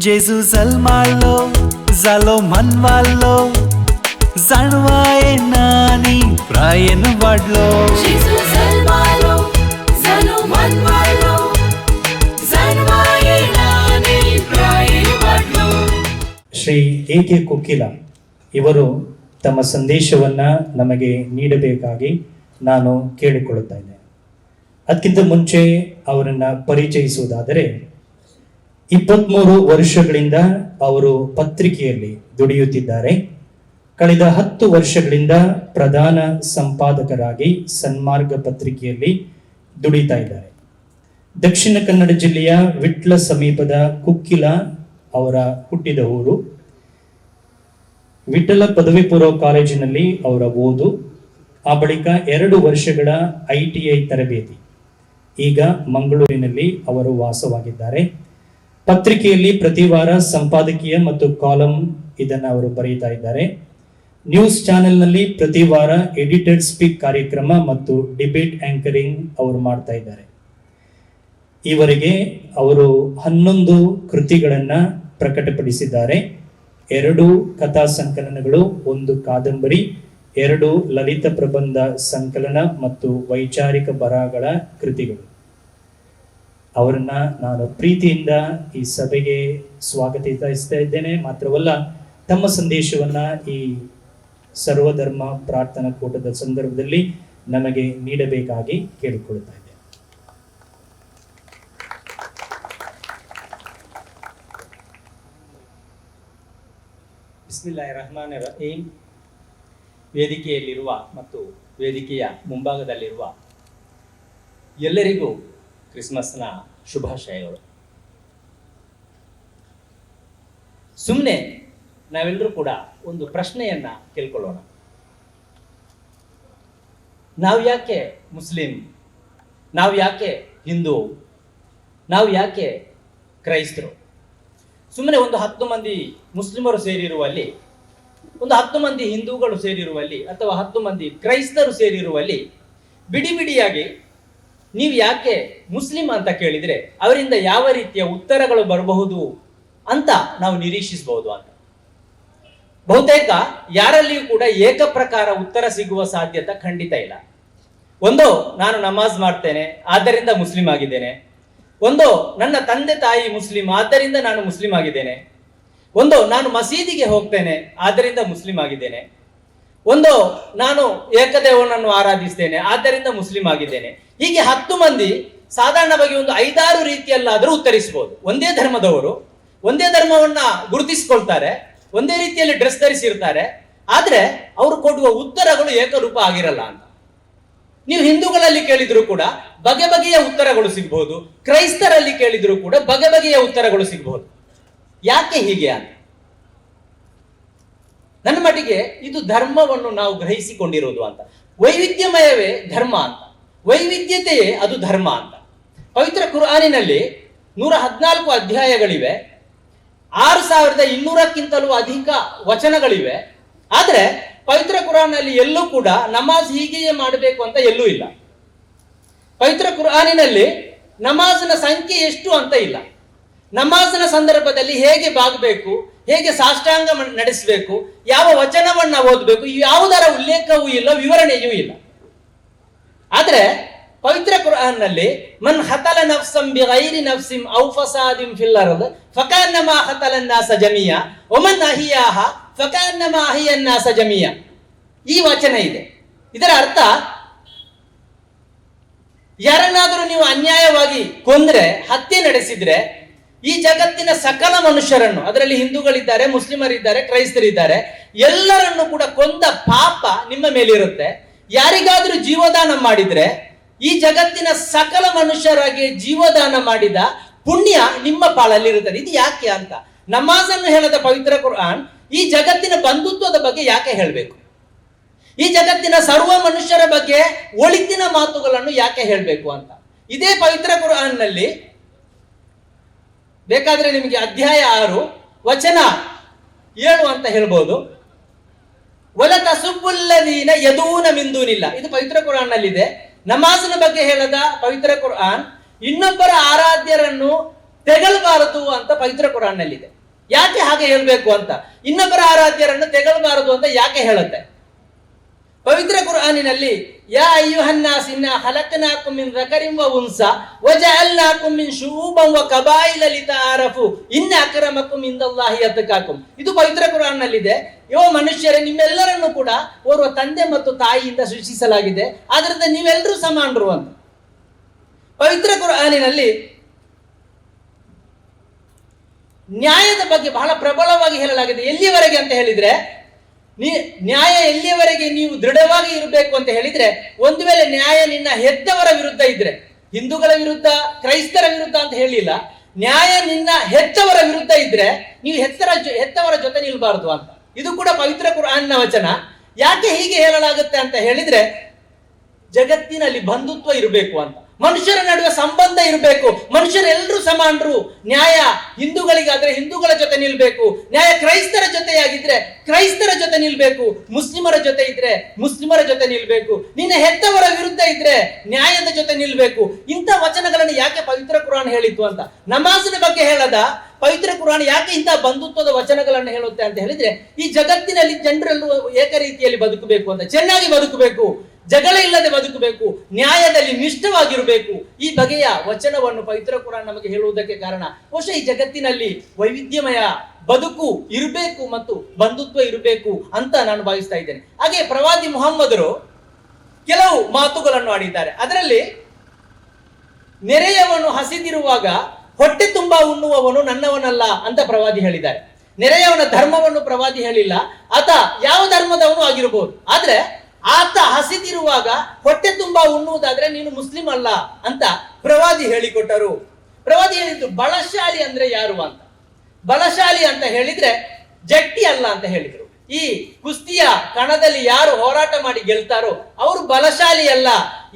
जेजू जल्मालो जालो मनवालो जाणवाये नानी प्रायन वाढलो जेजू जल्मालो जालो मनवालो जाणवाये नानी प्रायन वाढलो. ಶ್ರೀ ಎ.ಕೆ. ಕುಕ್ಕಿಲ ಇವರು ತಮ್ಮ ಸಂದೇಶವನ್ನು ನಮಗೆ ನೀಡಬೇಕಾಗಿ ನಾನು ಕೇಳಿಕೊಳ್ಳುತ್ತಾ ಇದ್ದೇನೆ. ಅದಕ್ಕಿಂತ ಮುಂಚೆ ಅವರನ್ನು ಪರಿಚಯಿಸುವುದಾದರೆ 23 ವರ್ಷಗಳಿಂದ ಅವರು ಪತ್ರಿಕೆಯಲ್ಲಿ ದುಡಿಯುತ್ತಿದ್ದಾರೆ. ಕಳೆದ 10 ವರ್ಷಗಳಿಂದ ಪ್ರಧಾನ ಸಂಪಾದಕರಾಗಿ ಸನ್ಮಾರ್ಗ ಪತ್ರಿಕೆಯಲ್ಲಿ ದುಡಿತಾ ಇದ್ದಾರೆ. ದಕ್ಷಿಣ ಕನ್ನಡ ಜಿಲ್ಲೆಯ ವಿಟ್ಲ ಸಮೀಪದ ಕುಕ್ಕಿಲ ಅವರ ಹುಟ್ಟಿದ ಊರು. ವಿಠಲ ಪದವಿ ಪೂರ್ವ ಕಾಲೇಜಿನಲ್ಲಿ ಅವರ ಓದು, ಆ ಬಳಿಕ 2 ವರ್ಷಗಳ ITI ತರಬೇತಿ. ಈಗ ಮಂಗಳೂರಿನಲ್ಲಿ ಅವರು ವಾಸವಾಗಿದ್ದಾರೆ. ಪತ್ರಿಕೆಯಲ್ಲಿ ಪ್ರತಿ ವಾರ ಸಂಪಾದಕೀಯ ಮತ್ತು ಕಾಲಮ್ ಇದನ್ನು ಅವರು ಬರೀತಾ ಇದ್ದಾರೆ. ನ್ಯೂಸ್ ಚಾನೆಲ್ನಲ್ಲಿ ಪ್ರತಿ ವಾರ ಎಡಿಟೆಡ್ ಸ್ಪೀಕ್ ಕಾರ್ಯಕ್ರಮ ಮತ್ತು ಡಿಬೇಟ್ ಆಂಕರಿಂಗ್ ಅವರು ಮಾಡ್ತಾ ಇದ್ದಾರೆ. ಈವರೆಗೆ ಅವರು 11 ಕೃತಿಗಳನ್ನು ಪ್ರಕಟಪಡಿಸಿದ್ದಾರೆ. 2 ಕಥಾ ಸಂಕಲನಗಳು, 1 ಕಾದಂಬರಿ, 2 ಲಲಿತ ಪ್ರಬಂಧ ಸಂಕಲನ ಮತ್ತು ವೈಚಾರಿಕ ಬರಹಗಳ ಕೃತಿಗಳು. ಅವರನ್ನ ನಾನು ಪ್ರೀತಿಯಿಂದ ಈ ಸಭೆಗೆ ಸ್ವಾಗತಿಸ್ತಾ ಇದ್ದೇನೆ. ಮಾತ್ರವಲ್ಲ, ತಮ್ಮ ಸಂದೇಶವನ್ನ ಈ ಸರ್ವಧರ್ಮ ಪ್ರಾರ್ಥನಾ ಕೂಟದ ಸಂದರ್ಭದಲ್ಲಿ ನಮಗೆ ನೀಡಬೇಕಾಗಿ ಕೇಳಿಕೊಳ್ಳುತ್ತಾ ಇದ್ದೇನೆ. ಬಿಸ್ಮಿಲ್ಲಾಹಿರ್ ರಹಮಾನಿರ್ ರಹೀಮ್. ವೇದಿಕೆಯಲ್ಲಿರುವ ಮತ್ತು ವೇದಿಕೆಯ ಮುಂಭಾಗದಲ್ಲಿರುವ ಎಲ್ಲರಿಗೂ ಕ್ರಿಸ್ಮಸ್ನ ಶುಭಾಶಯಗಳು. ಸುಮ್ಮನೆ ನಾವೆಲ್ಲರೂ ಕೂಡ ಒಂದು ಪ್ರಶ್ನೆಯನ್ನು ಕೇಳ್ಕೊಳ್ಳೋಣ. ನಾವು ಯಾಕೆ ಮುಸ್ಲಿಂ? ನಾವು ಯಾಕೆ ಹಿಂದೂ? ನಾವು ಯಾಕೆ ಕ್ರೈಸ್ತರು? ಸುಮ್ಮನೆ ಒಂದು 10 ಮಂದಿ ಮುಸ್ಲಿಮರು ಸೇರಿರುವಲ್ಲಿ, ಒಂದು 10 ಮಂದಿ ಹಿಂದೂಗಳು ಸೇರಿರುವಲ್ಲಿ, ಅಥವಾ 10 ಮಂದಿ ಕ್ರೈಸ್ತರು ಸೇರಿರುವಲ್ಲಿ ಬಿಡಿ ಬಿಡಿಯಾಗಿ ನೀವು ಯಾಕೆ ಮುಸ್ಲಿಂ ಅಂತ ಕೇಳಿದರೆ ಅವರಿಂದ ಯಾವ ರೀತಿಯ ಉತ್ತರಗಳು ಬರಬಹುದು ಅಂತ ನಾವು ನಿರೀಕ್ಷಿಸಬಹುದು ಅಂತ. ಬಹುತೇಕ ಯಾರಲ್ಲಿಯೂ ಕೂಡ ಏಕಪ್ರಕಾರ ಉತ್ತರ ಸಿಗುವ ಸಾಧ್ಯತೆ ಖಂಡಿತ ಇಲ್ಲ. ಒಂದು, ನಾನು ನಮಾಜ್ ಮಾಡ್ತೇನೆ ಆದ್ದರಿಂದ ಮುಸ್ಲಿಂ ಆಗಿದ್ದೇನೆ. ಒಂದು, ನನ್ನ ತಂದೆ ತಾಯಿ ಮುಸ್ಲಿಂ ಆದ್ದರಿಂದ ನಾನು ಮುಸ್ಲಿಂ ಆಗಿದ್ದೇನೆ. ಒಂದು, ನಾನು ಮಸೀದಿಗೆ ಹೋಗ್ತೇನೆ ಆದ್ದರಿಂದ ಮುಸ್ಲಿಂ ಆಗಿದ್ದೇನೆ. ಒಂದು, ನಾನು ಏಕದೇವನನ್ನು ಆರಾಧಿಸ್ತೇನೆ ಆದ್ದರಿಂದ ಮುಸ್ಲಿಂ ಆಗಿದ್ದೇನೆ. ಹೀಗೆ 10 ಮಂದಿ ಸಾಧಾರಣವಾಗಿ ಒಂದು 5-6 ರೀತಿಯಲ್ಲಾದರೂ ಉತ್ತರಿಸಬಹುದು. ಒಂದೇ ಧರ್ಮದವರು, ಒಂದೇ ಧರ್ಮವನ್ನ ಗುರುತಿಸಿಕೊಳ್ತಾರೆ, ಒಂದೇ ರೀತಿಯಲ್ಲಿ ಡ್ರೆಸ್ ಧರಿಸಿರ್ತಾರೆ, ಆದ್ರೆ ಅವರು ಕೊಡುವ ಉತ್ತರಗಳು ಏಕರೂಪ ಆಗಿರಲ್ಲ ಅಂತ. ನೀವು ಹಿಂದೂಗಳಲ್ಲಿ ಕೇಳಿದ್ರು ಕೂಡ ಬಗೆ ಬಗೆಯ ಉತ್ತರಗಳು ಸಿಗಬಹುದು, ಕ್ರೈಸ್ತರಲ್ಲಿ ಕೇಳಿದ್ರು ಕೂಡ ಬಗೆ ಬಗೆಯ ಉತ್ತರಗಳು ಸಿಗಬಹುದು. ಯಾಕೆ ಹೀಗೆ ಅಂತ ನನ್ನ ಮಟ್ಟಿಗೆ ಇದು ಧರ್ಮವನ್ನು ನಾವು ಗ್ರಹಿಸಿಕೊಂಡಿರೋದು ಅಂತ. ವೈವಿಧ್ಯಮಯವೇ ಧರ್ಮ ಅಂತ, ವೈವಿಧ್ಯತೆಯೇ ಅದು ಧರ್ಮ ಅಂತ. ಪವಿತ್ರ ಕುರ್ಆನಿನಲ್ಲಿ 114 ಅಧ್ಯಾಯಗಳಿವೆ, 6200ಕ್ಕಿಂತಲೂ ಅಧಿಕ ವಚನಗಳಿವೆ. ಆದ್ರೆ ಪವಿತ್ರ ಕುರ್ಆನಿನಲ್ಲಿ ಎಲ್ಲೂ ಕೂಡ ನಮಾಜ್ ಹೀಗೆಯೇ ಮಾಡಬೇಕು ಅಂತ ಎಲ್ಲೂ ಇಲ್ಲ. ಪವಿತ್ರ ಕುರ್ಆನಿನಲ್ಲಿ ನಮಾಜ್ನ ಸಂಖ್ಯೆ ಎಷ್ಟು ಅಂತ ಇಲ್ಲ. ನಮಾಜ್ನ ಸಂದರ್ಭದಲ್ಲಿ ಹೇಗೆ ಬಾಗಬೇಕು, ಹೇಗೆ ಸಾಷ್ಟಾಂಗ ನಡೆಸಬೇಕು, ಯಾವ ವಚನವನ್ನ ಓದಬೇಕು, ಯಾವುದರ ಉಲ್ಲೇಖವೂ ಇಲ್ಲ, ವಿವರಣೆಯೂ ಇಲ್ಲ. ಆದ್ರೆ ಪವಿತ್ರ ಕುರ್ಆನ್ನಲ್ಲಿ ಮನ್ ಹತಲ ನಫ್ಸಂ ಬಿಗೈರಿ ನಫ್ಸಿನ್ ಔ ಫಸಾದಿನ್ ಫಿಲ್ ಅರ್ದ್ ಫಕನ್ನಮಾ ಹತಲನ್ ನಾಸ ಜಮಿಯಾ ವಮನ್ ಅಹಿಯಾಹ ಫಕನ್ನಮಾ ಅಹಿಯನ್ ನಾಸ ಜಮಿಯಾ, ಈ ವಚನ ಇದೆ. ಇದರ ಅರ್ಥ, ಯಾರನ್ನಾದರೂ ನೀವು ಅನ್ಯಾಯವಾಗಿ ಕೊಂದ್ರೆ, ಹತ್ಯೆ ನಡೆಸಿದ್ರೆ, ಈ ಜಗತ್ತಿನ ಸಕಲ ಮನುಷ್ಯರನ್ನು, ಅದರಲ್ಲಿ ಹಿಂದೂಗಳಿದ್ದಾರೆ, ಮುಸ್ಲಿಮರಿದ್ದಾರೆ, ಕ್ರೈಸ್ತರಿದ್ದಾರೆ, ಎಲ್ಲರನ್ನು ಕೂಡ ಕೊಂದ ಪಾಪ ನಿಮ್ಮ ಮೇಲಿರುತ್ತೆ. ಯಾರಿಗಾದ್ರೂ ಜೀವದಾನ ಮಾಡಿದ್ರೆ ಈ ಜಗತ್ತಿನ ಸಕಲ ಮನುಷ್ಯರಾಗಿ ಜೀವದಾನ ಮಾಡಿದ ಪುಣ್ಯ ನಿಮ್ಮ ಪಾಳಲ್ಲಿರುತ್ತದೆ. ಇದು ಯಾಕೆ ಅಂತ ನಮಾಜನ್ನು ಹೇಳದ ಪವಿತ್ರ ಕುರ್ಆನ್ ಈ ಜಗತ್ತಿನ ಬಂಧುತ್ವದ ಬಗ್ಗೆ ಯಾಕೆ ಹೇಳಬೇಕು? ಈ ಜಗತ್ತಿನ ಸರ್ವ ಮನುಷ್ಯರ ಬಗ್ಗೆ ಒಳಿತಿನ ಮಾತುಗಳನ್ನು ಯಾಕೆ ಹೇಳಬೇಕು ಅಂತ. ಇದೇ ಪವಿತ್ರ ಕುರ್ಆನ್ನಲ್ಲಿ ಬೇಕಾದ್ರೆ ನಿಮಗೆ ಅಧ್ಯಾಯ 6 ವಚನ 7 ಅಂತ ಹೇಳ್ಬೋದು. ವಲ ತಸುಬ್ಬುಲ್ಲದೀನ ಯದೂನ ಮಿನ್ ದೂನಿಲ್ಲ, ಇದು ಪವಿತ್ರ ಕುರ್ಆನ್ ನಲ್ಲಿದೆ. ನಮಾಜ್ನ ಬಗ್ಗೆ ಹೇಳದ ಪವಿತ್ರ ಕುರ್ಆನ್ ಇನ್ನೊಬ್ಬರ ಆರಾಧ್ಯರನ್ನು ತೆಗಳಬಾರದು ಅಂತ ಪವಿತ್ರ ಕುರಾನ್ನಲ್ಲಿದೆ. ಯಾಕೆ ಹಾಗೆ ಹೇಳ್ಬೇಕು ಅಂತ, ಇನ್ನೊಬ್ಬರ ಆರಾಧ್ಯರನ್ನು ತೆಗಳಬಾರದು ಅಂತ ಯಾಕೆ ಹೇಳುತ್ತೆ? ಪವಿತ್ರ ಕುರಾನಿನಲ್ಲಿ ಯಾ ಅಯ್ಯುಹನ್ನಾಸ್ ಇನ್ನಾ ಖಲಕ್ನಾಕುಂ ಮಿನ್ ذಕರಿನ್ ವ ಉನ್ಸಾ ವಜಅಲ್ನಾಕುಂ ಮಿನ್ ಶುಊಬನ್ ವ ಕಬಾಯಿಲ ಲಿತಆರಫು ಇನ್ನ ಅಕ್ರಮಕುಂ ಇಂದಲ್ಲಾಹಿ ಅತ್ಕಾಕುಂ. ಇದು ಪವಿತ್ರ ಕುರಾನ್ನಲ್ಲಿದೆ. ಯೋ ಮನುಷ್ಯರೇ, ನಿಮ್ಮೆಲ್ಲರನ್ನು ಕೂಡ ಓರ್ವ ತಂದೆ ಮತ್ತು ತಾಯಿಯಿಂದ ಸೃಷ್ಟಿಸಲಾಗಿದೆ, ಆದ್ರಿಂದ ನೀವೆಲ್ಲರೂ ಸಮಾನರು ಅಂತ. ಪವಿತ್ರ ಕುರಾನಿನಲ್ಲಿ ನ್ಯಾಯದ ಬಗ್ಗೆ ಬಹಳ ಪ್ರಬಲವಾಗಿ ಹೇಳಲಾಗಿದೆ. ಎಲ್ಲಿಯವರೆಗೆ ಅಂತ ಹೇಳಿದ್ರೆ, ನ್ಯಾಯ ಎಲ್ಲಿಯವರೆಗೆ ನೀವು ದೃಢವಾಗಿ ಇರಬೇಕು ಅಂತ ಹೇಳಿದ್ರೆ, ಒಂದು ವೇಳೆ ನ್ಯಾಯ ನಿನ್ನ ಹೆತ್ತವರ ವಿರುದ್ಧ ಇದ್ರೆ, ಹಿಂದೂಗಳ ವಿರುದ್ಧ ಕ್ರೈಸ್ತರ ವಿರುದ್ಧ ಅಂತ ಹೇಳಿಲ್ಲ, ನ್ಯಾಯ ನಿನ್ನ ಹೆತ್ತವರ ವಿರುದ್ಧ ಇದ್ರೆ ನೀವು ಹೆತ್ತವರ ಜೊತೆ ನಿಲ್ಬಾರ್ದು ಅಂತ. ಇದು ಕೂಡ ಪವಿತ್ರ ಕುರಾನ್ನ ವಚನ. ಯಾಕೆ ಹೀಗೆ ಹೇಳಲಾಗುತ್ತೆ ಅಂತ ಹೇಳಿದ್ರೆ, ಜಗತ್ತಿನಲ್ಲಿ ಬಂಧುತ್ವ ಇರಬೇಕು ಅಂತ, ಮನುಷ್ಯರ ನಡುವೆ ಸಂಬಂಧ ಇರಬೇಕು, ಮನುಷ್ಯರೆಲ್ಲರೂ ಸಮಾನರು. ನ್ಯಾಯ ಹಿಂದೂಗಳಿಗಾದ್ರೆ ಹಿಂದೂಗಳ ಜೊತೆ ನಿಲ್ಬೇಕು, ನ್ಯಾಯ ಕ್ರೈಸ್ತರ ಜೊತೆಯಾಗಿದ್ರೆ ಕ್ರೈಸ್ತರ ಜೊತೆ ನಿಲ್ಬೇಕು, ಮುಸ್ಲಿಮರ ಜೊತೆ ಇದ್ರೆ ಮುಸ್ಲಿಮರ ಜೊತೆ ನಿಲ್ಬೇಕು, ನಿನ್ನ ಹೆತ್ತವರ ವಿರುದ್ಧ ಇದ್ರೆ ನ್ಯಾಯದ ಜೊತೆ ನಿಲ್ಬೇಕು. ಇಂಥ ವಚನಗಳನ್ನು ಯಾಕೆ ಪವಿತ್ರ ಕುರಾನ್ ಹೇಳಿತ್ತು ಅಂತ. ನಮಾಜಿನ ಬಗ್ಗೆ ಹೇಳದ ಪವಿತ್ರ ಕುರಾನ್ ಯಾಕೆ ಇಂತಹ ಬಂಧುತ್ವದ ವಚನಗಳನ್ನು ಹೇಳುತ್ತೆ ಅಂತ ಹೇಳಿದ್ರೆ, ಈ ಜಗತ್ತಿನಲ್ಲಿ ಜನರೆಲ್ಲರೂ ಏಕ ರೀತಿಯಲ್ಲಿ ಬದುಕಬೇಕು ಅಂತ, ಚೆನ್ನಾಗಿ ಬದುಕಬೇಕು, ಜಗಳ ಇಲ್ಲದೆ ಬದುಕಬೇಕು, ನ್ಯಾಯದಲ್ಲಿ ನಿಷ್ಠವಾಗಿರಬೇಕು. ಈ ಬಗೆಯ ವಚನವನ್ನು ಪವಿತ್ರ ಕುರಾನ್ ನಮಗೆ ಹೇಳುವುದಕ್ಕೆ ಕಾರಣ, ಬಹುಶಃ ಈ ಜಗತ್ತಿನಲ್ಲಿ ವೈವಿಧ್ಯಮಯ ಬದುಕು ಇರಬೇಕು ಮತ್ತು ಬಂಧುತ್ವ ಇರಬೇಕು ಅಂತ ನಾನು ಭಾವಿಸ್ತಾ ಇದ್ದೇನೆ. ಹಾಗೆ ಪ್ರವಾದಿ ಮುಹಮ್ಮದರು ಕೆಲವು ಮಾತುಗಳನ್ನು ಆಡಿದ್ದಾರೆ. ಅದರಲ್ಲಿ ನೆರೆಯವನು ಹಸಿದಿರುವಾಗ ಹೊಟ್ಟೆ ತುಂಬಾ ಉಣ್ಣುವವನು ನನ್ನವನಲ್ಲ ಅಂತ ಪ್ರವಾದಿ ಹೇಳಿದ್ದಾರೆ. ನೆರೆಯವನ ಧರ್ಮವನ್ನು ಪ್ರವಾದಿ ಹೇಳಿಲ್ಲ, ಆತ ಯಾವ ಧರ್ಮದವನು ಆಗಿರಬಹುದು, ಆದ್ರೆ ಆತ ಹಸಿದಿರುವಾಗ ಹೊಟ್ಟೆ ತುಂಬಾ ಉಣ್ಣುವುದಾದ್ರೆ ನೀನು ಮುಸ್ಲಿಂ ಅಲ್ಲ ಅಂತ ಪ್ರವಾದಿ ಹೇಳಿಕೊಟ್ಟರು. ಪ್ರವಾದಿ ಹೇಳಿದ್ರು ಬಲಶಾಲಿ ಅಂದ್ರೆ ಯಾರು ಅಂತ. ಬಲಶಾಲಿ ಅಂತ ಹೇಳಿದ್ರೆ ಜಟ್ಟಿ ಅಲ್ಲ ಅಂತ ಹೇಳಿದ್ರು. ಈ ಕುಸ್ತಿಯ ಕಣದಲ್ಲಿ ಯಾರು ಹೋರಾಟ ಮಾಡಿ ಗೆಲ್ತಾರೋ ಅವರು ಬಲಶಾಲಿ ಅಲ್ಲ.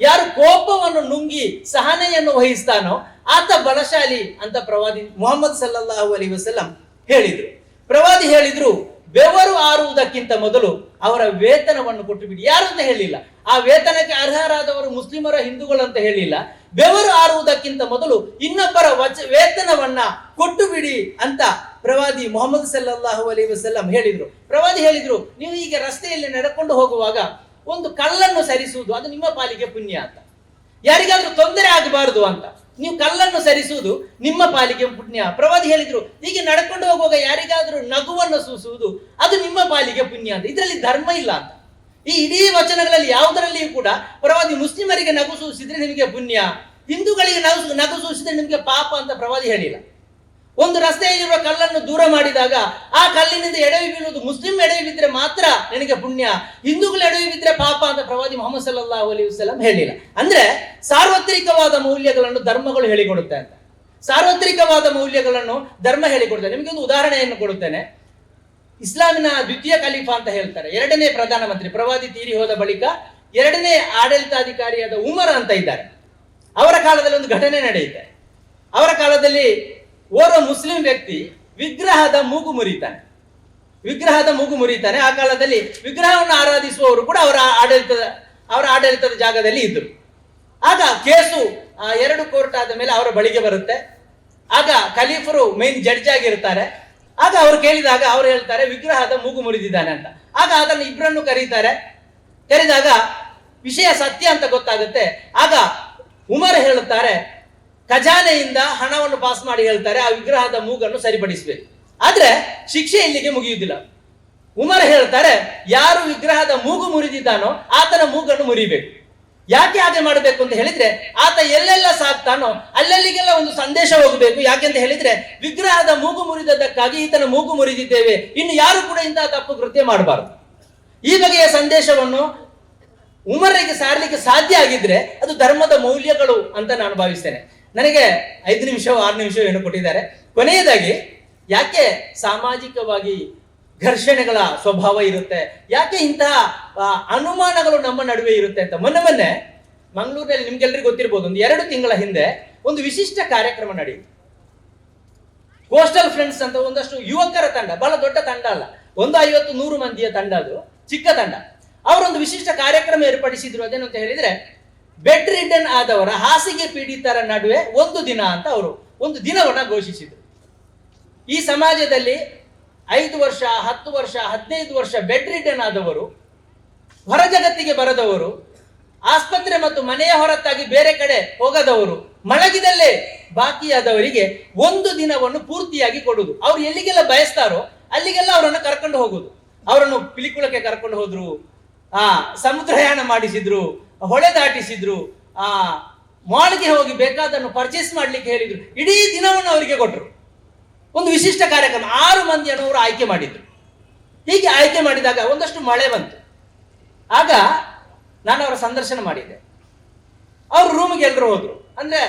ಯಾರು ಕೋಪವನ್ನು ನುಂಗಿ ಸಹನೆಯನ್ನು ವಹಿಸ್ತಾನೋ ಆತ ಬಲಶಾಲಿ ಅಂತ ಪ್ರವಾದಿ ಮುಹಮ್ಮದ್ ಸಲ್ಲಲ್ಲಾಹು ಅಲೈಹಿ ವಸಲ್ಲಂ ಹೇಳಿದ್ರು. ಪ್ರವಾದಿ ಹೇಳಿದ್ರು, ಬೆವರು ಆರುವುದಕ್ಕಿಂತ ಮೊದಲು ಅವರ ವೇತನವನ್ನು ಕೊಟ್ಟು ಬಿಡಿ. ಯಾರು ಅಂತ ಹೇಳಿಲ್ಲ, ಆ ವೇತನಕ್ಕೆ ಅರ್ಹರಾದವರು ಮುಸ್ಲಿಮರ ಹಿಂದೂಗಳು ಅಂತ ಹೇಳಿಲ್ಲ. ಬೆವರು ಆರುವುದಕ್ಕಿಂತ ಮೊದಲು ಇನ್ನೊಬ್ಬರ ವೇತನವನ್ನ ಕೊಟ್ಟು ಬಿಡಿ ಅಂತ ಪ್ರವಾದಿ ಮುಹಮ್ಮದ್ ಸಲ್ಲಲ್ಲಾಹು ಅಲೈಹಿ ವಸಲ್ಲಂ ಹೇಳಿದ್ರು. ಪ್ರವಾದಿ ಹೇಳಿದ್ರು, ನೀವು ಈಗ ರಸ್ತೆಯಲ್ಲಿ ನಡೆಕೊಂಡು ಹೋಗುವಾಗ ಒಂದು ಕಲ್ಲನ್ನು ಸರಿಸುವುದು ಅದು ನಿಮ್ಮ ಪಾಲಿಗೆ ಪುಣ್ಯ ಅಂತ. ಯಾರಿಗಾದ್ರೂ ತೊಂದರೆ ಆಗಬಾರದು ಅಂತ ನೀವು ಕಲ್ಲನ್ನು ಸರಿಸುವುದು ನಿಮ್ಮ ಪಾಲಿಗೆ ಪುಣ್ಯ. ಪ್ರವಾದಿ ಹೇಳಿದ್ರು, ಹೀಗೆ ನಡ್ಕೊಂಡು ಹೋಗುವಾಗ ಯಾರಿಗಾದ್ರೂ ನಗುವನ್ನು ಸೂಸುವುದು ಅದು ನಿಮ್ಮ ಪಾಲಿಗೆ ಪುಣ್ಯ ಅಂತ. ಇದರಲ್ಲಿ ಧರ್ಮ ಇಲ್ಲ ಅಂತ. ಈ ಇಡೀ ವಚನಗಳಲ್ಲಿ ಯಾವುದರಲ್ಲಿಯೂ ಕೂಡ ಪ್ರವಾದಿ ಮುಸ್ಲಿಮರಿಗೆ ನಗು ಸೂಸಿದ್ರೆ ನಿಮಗೆ ಪುಣ್ಯ, ಹಿಂದೂಗಳಿಗೆ ನಗು ಸೂಸಿದ್ರೆ ನಿಮಗೆ ಪಾಪ ಅಂತ ಪ್ರವಾದಿ ಹೇಳಿಲ್ಲ. ಒಂದು ರಸ್ತೆಯಲ್ಲಿರುವ ಕಲ್ಲನ್ನು ದೂರ ಮಾಡಿದಾಗ ಆ ಕಲ್ಲಿನಿಂದ ಎಡವಿ ಬೀಳುವುದು ಮುಸ್ಲಿಂ ಎಡವಿ ಬಿದ್ದರೆ ಮಾತ್ರ ನಿನಗೆ ಪುಣ್ಯ, ಹಿಂದೂಗಳು ಎಡವಿ ಬಿದ್ದರೆ ಪಾಪ ಅಂತ ಪ್ರವಾದಿ ಮುಹಮ್ಮದ್ ಸಲ್ಲಲ್ಲಾಹು ಅಲೈಹಿ ವಸಲ್ಲಂ ಹೇಳಿಲ್ಲ. ಅಂದ್ರೆ ಸಾರ್ವತ್ರಿಕವಾದ ಮೌಲ್ಯಗಳನ್ನು ಧರ್ಮಗಳು ಹೇಳಿಕೊಡುತ್ತೆ ಅಂತ. ಸಾರ್ವತ್ರಿಕವಾದ ಮೌಲ್ಯಗಳನ್ನು ಧರ್ಮ ಹೇಳಿಕೊಡುತ್ತೆ. ನಿಮಗೆ ಒಂದು ಉದಾಹರಣೆಯನ್ನು ಕೊಡುತ್ತೇನೆ. ಇಸ್ಲಾಮಿನ ದ್ವಿತೀಯ ಖಲೀಫಾ ಅಂತ ಹೇಳ್ತಾರೆ, ಎರಡನೇ ಪ್ರಧಾನಮಂತ್ರಿ. ಪ್ರವಾದಿ ತೀರಿ ಹೋದ ಬಳಿಕ ಎರಡನೇ ಆಡಳಿತಾಧಿಕಾರಿಯಾದ ಉಮರ್ ಅಂತ ಇದ್ದಾರೆ. ಅವರ ಕಾಲದಲ್ಲಿ ಒಂದು ಘಟನೆ ನಡೆಯುತ್ತೆ. ಅವರ ಕಾಲದಲ್ಲಿ ಓರ್ವ ಮುಸ್ಲಿಂ ವ್ಯಕ್ತಿ ವಿಗ್ರಹದ ಮೂಗು ಮುರಿತಾನೆ. ಆ ಕಾಲದಲ್ಲಿ ವಿಗ್ರಹವನ್ನು ಆರಾಧಿಸುವವರು ಕೂಡ ಅವರ ಆಡಳಿತದ ಜಾಗದಲ್ಲಿ ಇದ್ದರು. ಆಗ ಕೇಸು 2 ಕೋರ್ಟ್ ಆದ ಮೇಲೆ ಅವರ ಬಳಿಗೆ ಬರುತ್ತೆ. ಆಗ ಖಲೀಫರು ಮೇನ್ ಜಡ್ಜ್ ಆಗಿರ್ತಾರೆ. ಆಗ ಅವರು ಕೇಳಿದಾಗ ಅವರು ಹೇಳ್ತಾರೆ ವಿಗ್ರಹದ ಮೂಗು ಮುರಿದಿದ್ದಾನೆ ಅಂತ. ಆಗ ಅದನ್ನು ಇಬ್ಬರನ್ನು ಕರೆದಾಗ ವಿಷಯ ಸತ್ಯ ಅಂತ ಗೊತ್ತಾಗುತ್ತೆ. ಆಗ ಉಮರ್ ಹೇಳುತ್ತಾರೆ, ಖಜಾನೆಯಿಂದ ಹಣವನ್ನು ಪಾಸ್ ಮಾಡಿ ಹೇಳ್ತಾರೆ ಆ ವಿಗ್ರಹದ ಮೂಗನ್ನು ಸರಿಪಡಿಸಬೇಕು. ಆದ್ರೆ ಶಿಕ್ಷೆ ಇಲ್ಲಿಗೆ ಮುಗಿಯುವುದಿಲ್ಲ. ಉಮರ್ ಹೇಳ್ತಾರೆ, ಯಾರು ವಿಗ್ರಹದ ಮೂಗು ಮುರಿದಿದ್ದಾನೋ ಆತನ ಮೂಗನ್ನು ಮುರಿಬೇಕು. ಯಾಕೆ ಹಾಗೆ ಮಾಡಬೇಕು ಅಂತ ಹೇಳಿದ್ರೆ, ಆತ ಎಲ್ಲೆಲ್ಲ ಸಾಕ್ತಾನೋ ಅಲ್ಲೆಲ್ಲಿಗೆಲ್ಲ ಒಂದು ಸಂದೇಶ ಹೋಗಬೇಕು. ಯಾಕೆಂತ ಹೇಳಿದ್ರೆ, ವಿಗ್ರಹದ ಮೂಗು ಮುರಿದದ್ದಕ್ಕಾಗಿ ಈತನ ಮೂಗು ಮುರಿದಿದ್ದೇವೆ, ಇನ್ನು ಯಾರು ಕೂಡ ಇಂತಹ ತಪ್ಪು ಕೃತ್ಯ ಮಾಡಬಾರದು. ಈ ಬಗೆಯ ಸಂದೇಶವನ್ನು ಉಮರ್ರಿಗೆ ಸಾರಲಿಕ್ಕೆ ಸಾಧ್ಯ ಆಗಿದ್ರೆ ಅದು ಧರ್ಮದ ಮೌಲ್ಯಗಳು ಅಂತ ನಾನು ಭಾವಿಸ್ತೇನೆ. ನನಗೆ 5 ನಿಮಿಷ 6 ನಿಮಿಷ ಏನು ಕೊಟ್ಟಿದ್ದಾರೆ. ಕೊನೆಯದಾಗಿ, ಯಾಕೆ ಸಾಮಾಜಿಕವಾಗಿ ಘರ್ಷಣೆಗಳ ಸ್ವಭಾವ ಇರುತ್ತೆ, ಯಾಕೆ ಇಂತಹ ಅನುಮಾನಗಳು ನಮ್ಮ ನಡುವೆ ಇರುತ್ತೆ ಅಂತ ಮೊನ್ನೆ ಮಂಗಳೂರಿನಲ್ಲಿ ನಿಮ್ಗೆಲ್ರಿಗೂ ಗೊತ್ತಿರ್ಬೋದು, ಒಂದು 2 ತಿಂಗಳ ಹಿಂದೆ ಒಂದು ವಿಶಿಷ್ಟ ಕಾರ್ಯಕ್ರಮ ನಡೆಯಿತು. ಕೋಸ್ಟಲ್ ಫ್ರೆಂಡ್ಸ್ ಅಂತ ಒಂದಷ್ಟು ಯುವಕರ ತಂಡ, ಬಹಳ ದೊಡ್ಡ ತಂಡ ಅಲ್ಲ, ಒಂದು 50-100 ಮಂದಿಯ ತಂಡ, ಅದು ಚಿಕ್ಕ ತಂಡ. ಅವರೊಂದು ವಿಶಿಷ್ಟ ಕಾರ್ಯಕ್ರಮ ಏರ್ಪಡಿಸಿದ್ರು. ಅದೇನು ಅಂತ ಹೇಳಿದ್ರೆ, ಬೆಡ್ ರಿಡನ್ ಆದವರ, ಹಾಸಿಗೆ ಪೀಡಿತರ ನಡುವೆ ಒಂದು ದಿನ ಅಂತ ಅವರು ಒಂದು ದಿನವನ್ನ ಘೋಷಿಸಿದರು. ಈ ಸಮಾಜದಲ್ಲಿ 5 ವರ್ಷ, 10 ವರ್ಷ, 15 ವರ್ಷ ಬೆಡ್ ರಿಡನ್ ಆದವರು, ಹೊರ ಜಗತ್ತಿಗೆ ಬರದವರು, ಆಸ್ಪತ್ರೆ ಮತ್ತು ಮನೆಯ ಹೊರತಾಗಿ ಬೇರೆ ಕಡೆ ಹೋಗದವರು, ಮಲಗಿದಲ್ಲೇ ಬಾಕಿಯಾದವರಿಗೆ ಒಂದು ದಿನವನ್ನು ಪೂರ್ತಿಯಾಗಿ ಕೊಡುವುದು. ಅವ್ರು ಎಲ್ಲಿಗೆಲ್ಲ ಬಯಸ್ತಾರೋ ಅಲ್ಲಿಗೆಲ್ಲ ಅವರನ್ನು ಕರ್ಕೊಂಡು ಹೋಗುದು. ಅವರನ್ನು ಪಿಲಿಕುಳಕ್ಕೆ ಕರ್ಕೊಂಡು ಹೋದ್ರು, ಸಮುದ್ರಯಾನ ಮಾಡಿಸಿದ್ರು, ಹೊಳೆ ದಾಟಿಸಿದ್ರು, ಮಾಲ್ಗೆ ಹೋಗಿ ಬೇಕಾದನ್ನು ಪರ್ಚೇಸ್ ಮಾಡ್ಲಿಕ್ಕೆ ಹೇಳಿದ್ರು. ಇಡೀ ದಿನವನ್ನು ಅವರಿಗೆ ಕೊಟ್ಟರು. ಒಂದು ವಿಶಿಷ್ಟ ಕಾರ್ಯಕ್ರಮ. 6 ಮಂದಿಯನ್ನು ಅವರು ಆಯ್ಕೆ ಮಾಡಿದ್ರು. ಹೀಗೆ ಆಯ್ಕೆ ಮಾಡಿದಾಗ ಒಂದಷ್ಟು ಮಳೆ ಬಂತು. ಆಗ ನಾನು ಅವರ ಸಂದರ್ಶನ ಮಾಡಿದ್ದೆ. ಅವ್ರ ರೂಮ್ಗೆ ಎಲ್ಲರೂ ಹೋದ್ರು. ಅಂದ್ರೆ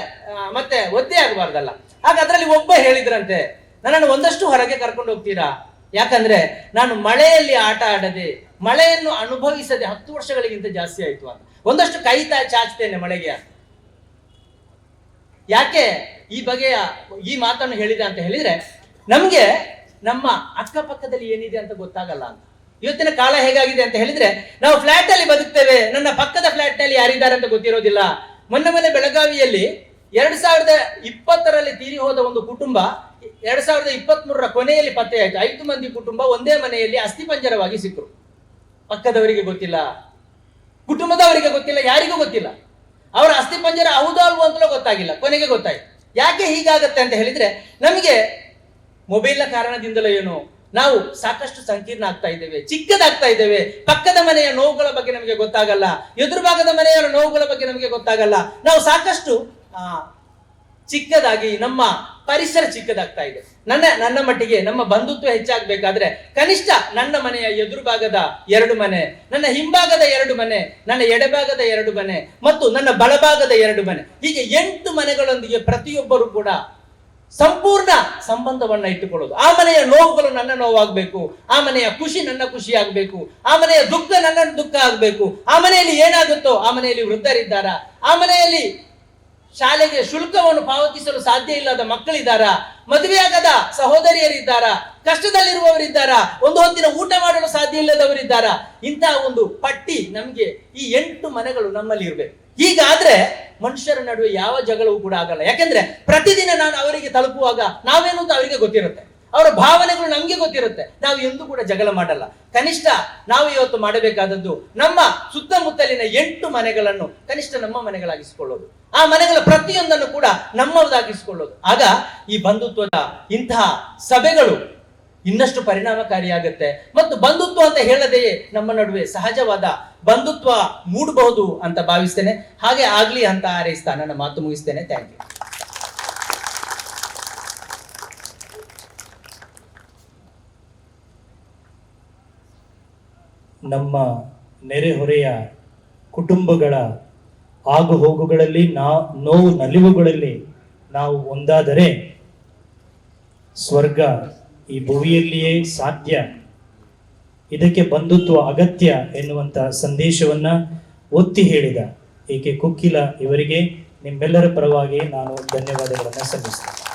ಮತ್ತೆ ಒದ್ದೆ ಆಗಬಾರ್ದಲ್ಲ. ಆಗ ಅದರಲ್ಲಿ ಒಬ್ಬ ಹೇಳಿದ್ರಂತೆ, ನನ್ನನ್ನು ಒಂದಷ್ಟು ಹೊರಗೆ ಕರ್ಕೊಂಡು ಹೋಗ್ತೀರಾ? ಯಾಕಂದ್ರೆ ನಾನು ಮಳೆಯಲ್ಲಿ ಆಟ ಆಡದೆ, ಮಳೆಯನ್ನು ಅನುಭವಿಸದೆ 10 ವರ್ಷಗಳಿಗಿಂತ ಜಾಸ್ತಿ ಆಯ್ತು ಅಂತ. ಒಂದಷ್ಟು ಕೈ ಚಾಚ್ತೇನೆ ಮಳೆಗೆ. ಯಾಕೆ ಈ ಬಗೆಯ ಈ ಮಾತನ್ನು ಹೇಳಿದೆ ಅಂತ ಹೇಳಿದ್ರೆ, ನಮ್ಗೆ ನಮ್ಮ ಅಕ್ಕಪಕ್ಕದಲ್ಲಿ ಏನಿದೆ ಅಂತ ಗೊತ್ತಾಗಲ್ಲ ಅಂತ. ಇವತ್ತಿನ ಕಾಲ ಹೇಗಾಗಿದೆ ಅಂತ ಹೇಳಿದ್ರೆ, ನಾವು ಫ್ಲಾಟ್ ಅಲ್ಲಿ ಬದುಕ್ತೇವೆ, ನನ್ನ ಪಕ್ಕದ ಫ್ಲಾಟ್ ನಲ್ಲಿ ಯಾರಿದ್ದಾರೆ ಅಂತ ಗೊತ್ತಿರೋದಿಲ್ಲ. ಮೊನ್ನೆ ಬೆಳಗಾವಿಯಲ್ಲಿ 2020ರಲ್ಲಿ ತೀರಿ ಹೋದ ಒಂದು ಕುಟುಂಬ 2023ರ ಕೊನೆಯಲ್ಲಿ ಪತ್ತೆಯಾಯಿತು. 5 ಮಂದಿ ಕುಟುಂಬ ಒಂದೇ ಮನೆಯಲ್ಲಿ ಅಸ್ಥಿಪಂಜರವಾಗಿ ಸಿಕ್ಕರು. ಪಕ್ಕದವರಿಗೆ ಗೊತ್ತಿಲ್ಲ, ಕುಟುಂಬದವರಿಗೆ ಗೊತ್ತಿಲ್ಲ, ಯಾರಿಗೂ ಗೊತ್ತಿಲ್ಲ. ಅವರ ಅಸ್ಥಿಪಂಜರ ಹೌದೋ ಅಲ್ವೋ ಅಂತಲೂ ಗೊತ್ತಾಗಿಲ್ಲ. ಕೊನೆಗೆ ಗೊತ್ತಾಯ್ತು. ಯಾಕೆ ಹೀಗಾಗತ್ತೆ ಅಂತ ಹೇಳಿದ್ರೆ, ನಮಗೆ ಮೊಬೈಲ್ನ ಕಾರಣದಿಂದಲೋ ಏನೋ ನಾವು ಸಾಕಷ್ಟು ಸಂಕೀರ್ಣ ಆಗ್ತಾ ಇದ್ದೇವೆ, ಚಿಕ್ಕದಾಗ್ತಾ ಇದ್ದೇವೆ. ಪಕ್ಕದ ಮನೆಯ ನೋವುಗಳ ಬಗ್ಗೆ ನಮಗೆ ಗೊತ್ತಾಗಲ್ಲ, ಎದುರು ಭಾಗದ ಮನೆಯ ನೋವುಗಳ ಬಗ್ಗೆ ನಮಗೆ ಗೊತ್ತಾಗಲ್ಲ. ನಾವು ಸಾಕಷ್ಟು ಚಿಕ್ಕದಾಗಿ, ನಮ್ಮ ಪರಿಸರ ಚಿಕ್ಕದಾಗ್ತಾ ಇದೆ. ನನ್ನ ಮಟ್ಟಿಗೆ ನಮ್ಮ ಬಂಧುತ್ವ ಹೆಚ್ಚಾಗಬೇಕಾದ್ರೆ ಕನಿಷ್ಠ ನನ್ನ ಮನೆಯ ಎದುರು ಭಾಗದ 2 ಮನೆ, ನನ್ನ ಹಿಂಭಾಗದ 2 ಮನೆ, ನನ್ನ ಎಡಭಾಗದ 2 ಮನೆ ಮತ್ತು ನನ್ನ ಬಲಭಾಗದ 2 ಮನೆ, ಹೀಗೆ 8 ಮನೆಗಳೊಂದಿಗೆ ಪ್ರತಿಯೊಬ್ಬರು ಕೂಡ ಸಂಪೂರ್ಣ ಸಂಬಂಧವನ್ನ ಇಟ್ಟುಕೊಳ್ಳೋದು. ಆ ಮನೆಯ ನೋವುಗಳು ನನ್ನ ನೋವಾಗಬೇಕು, ಆ ಮನೆಯ ಖುಷಿ ನನ್ನ ಖುಷಿ ಆಗಬೇಕು, ಆ ಮನೆಯ ದುಃಖ ನನ್ನ ದುಃಖ ಆಗಬೇಕು. ಆ ಮನೆಯಲ್ಲಿ ಏನಾಗುತ್ತೋ, ಆ ಮನೆಯಲ್ಲಿ ವೃದ್ಧರಿದ್ದಾರಾ, ಆ ಮನೆಯಲ್ಲಿ ಶಾಲೆಗೆ ಶುಲ್ಕವನ್ನು ಪಾವತಿಸಲು ಸಾಧ್ಯ ಇಲ್ಲದ ಮಕ್ಕಳಿದ್ದಾರಾ, ಮದುವೆಯಾಗದ ಸಹೋದರಿಯರಿದ್ದಾರಾ, ಕಷ್ಟದಲ್ಲಿರುವವರಿದ್ದಾರಾ, ಒಂದು ಹೊತ್ತಿನ ಊಟ ಮಾಡಲು ಸಾಧ್ಯ ಇಲ್ಲದವರಿದ್ದಾರಾ. ಇಂತಹ ಒಂದು ಪಟ್ಟಿ ನಮಗೆ ಈ 8 ಮನೆಗಳು ನಮ್ಮಲ್ಲಿ ಇರಬೇಕು. ಹೀಗಾದ್ರೆ ಮನುಷ್ಯರ ನಡುವೆ ಯಾವ ಜಗಳವೂ ಕೂಡ ಆಗಲ್ಲ. ಯಾಕೆಂದ್ರೆ ಪ್ರತಿದಿನ ನಾನು ಅವರಿಗೆ ತಲುಪುವಾಗ ನಾವೇನು ಅಂತ ಅವರಿಗೆ ಗೊತ್ತಿರುತ್ತೆ, ಅವರ ಭಾವನೆಗಳು ನಮ್ಗೆ ಗೊತ್ತಿರುತ್ತೆ. ನಾವು ಎಂದೂ ಕೂಡ ಜಗಳ ಮಾಡಲ್ಲ. ಕನಿಷ್ಠ ನಾವು ಇವತ್ತು ಮಾಡಬೇಕಾದದ್ದು ನಮ್ಮ ಸುತ್ತಮುತ್ತಲಿನ 8 ಮನೆಗಳನ್ನು ಕನಿಷ್ಠ ನಮ್ಮ ಮನೆಗಳಾಗಿಸಿಕೊಳ್ಳೋದು, ಆ ಮನೆಗಳ ಪ್ರತಿಯೊಂದನ್ನು ಕೂಡ ನಮ್ಮದಾಗಿಸಿಕೊಳ್ಳೋದು. ಆಗ ಈ ಬಂಧುತ್ವದ ಇಂತಹ ಸಭೆಗಳು ಇನ್ನಷ್ಟು ಪರಿಣಾಮಕಾರಿಯಾಗುತ್ತೆ. ಮತ್ತು ಬಂಧುತ್ವ ಅಂತ ಹೇಳದೆಯೇ ನಮ್ಮ ನಡುವೆ ಸಹಜವಾದ ಬಂಧುತ್ವ ಮೂಡಬಹುದು ಅಂತ ಭಾವಿಸ್ತೇನೆ. ಹಾಗೆ ಆಗ್ಲಿ ಅಂತ ಹಾರೈಸ್ತಾ ನನ್ನ ಮಾತು ಮುಗಿಸ್ತೇನೆ. Thank you. ನಮ್ಮ ನೆರೆಹೊರೆಯ ಕುಟುಂಬಗಳ ಆಗು ಹೋಗುಗಳಲ್ಲಿ, ನೋವು ನಲಿವುಗಳಲ್ಲಿ ನಾವು ಒಂದಾದರೆ ಸ್ವರ್ಗ ಈ ಭುವಿಯಲ್ಲಿಯೇ ಸಾಧ್ಯ. ಇದಕ್ಕೆ ಬಂಧುತ್ವ ಅಗತ್ಯ ಎನ್ನುವಂತ ಸಂದೇಶವನ್ನ ಒತ್ತಿ ಹೇಳಿದ ಎ ಕೆ ಕುಕ್ಕಿಲ ಇವರಿಗೆ ನಿಮ್ಮೆಲ್ಲರ ಪರವಾಗಿ ನಾನು ಧನ್ಯವಾದಗಳನ್ನು ಸಲ್ಲಿಸ್ತೇನೆ.